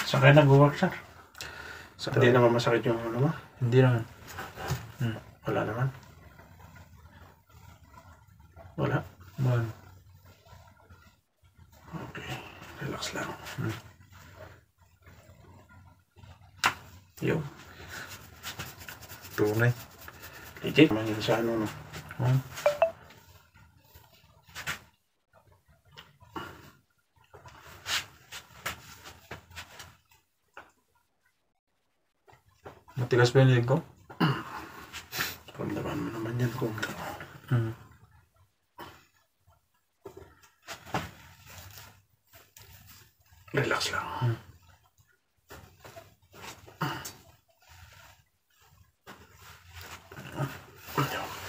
Saan kayo nag-work, sir? Hindi naman masakit yung ano mo? Hindi naman. Wala naman. Wala. Wala. Okay. Relax lang. Yo. Tunay. Legit. Naman yun sa ano, no? Matigas ba yung leg ko? Ramdaman mo naman yan kung relax lang.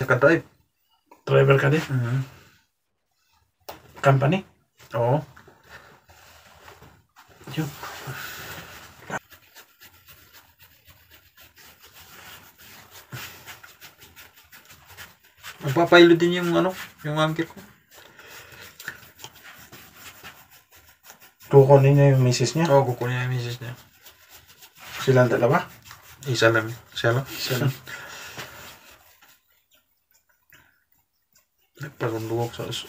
Naka-drive. Driver ka din? Company? Oo. Yun. Magpapaylo din yung ano, yung angkit ko. Kukunin niya yung misis niya? Oo, kukunin yung misis niya. Silang dalawa? Isa lang. Siya lang. Isa lang. Nagpagundugok sa aso.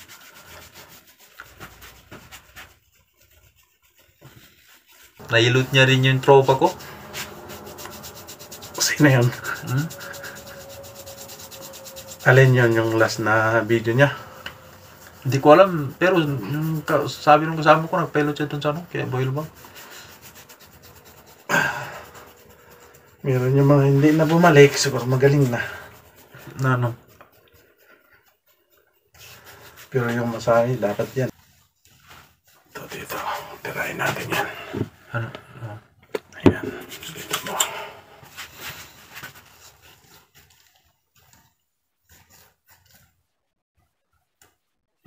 Nailot niya rin yung tropa ko. Sino yun? Alin yun yung last na video niya? Hindi ko alam, pero yung sabi nung kasama ko, nagpilot siya dun sa ano, kaya boil bang. Meron yung mga hindi na bumalik, siguro magaling na. Na ano? Pero yung masahe, dapat yan. Ito dito, tirahin natin yan. Ano? Ayan, dito mo.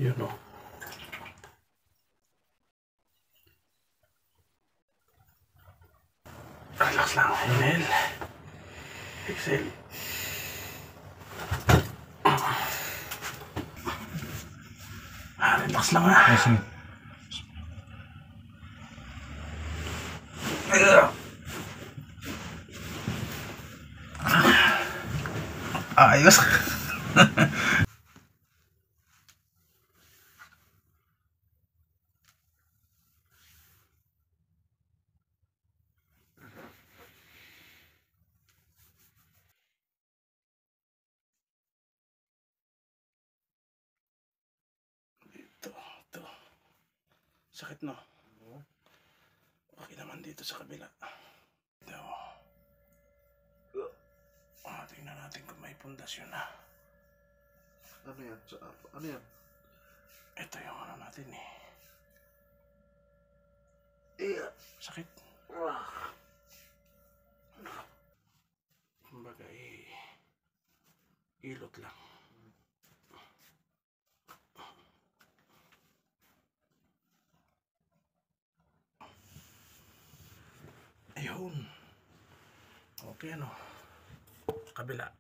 Yun o. Relax lang, inhale. Exhale. Relax lang ha. Sige. Ayos. Ito. Sakit no? Okay naman dito sa kabila. Ito. Tingnan natin kung may pundasyon na. Ano yan? Ano yan? Ito yung ano natin eh. Sakit. Kumbaga ilot lang. Ayun. Okay ano. Kabila.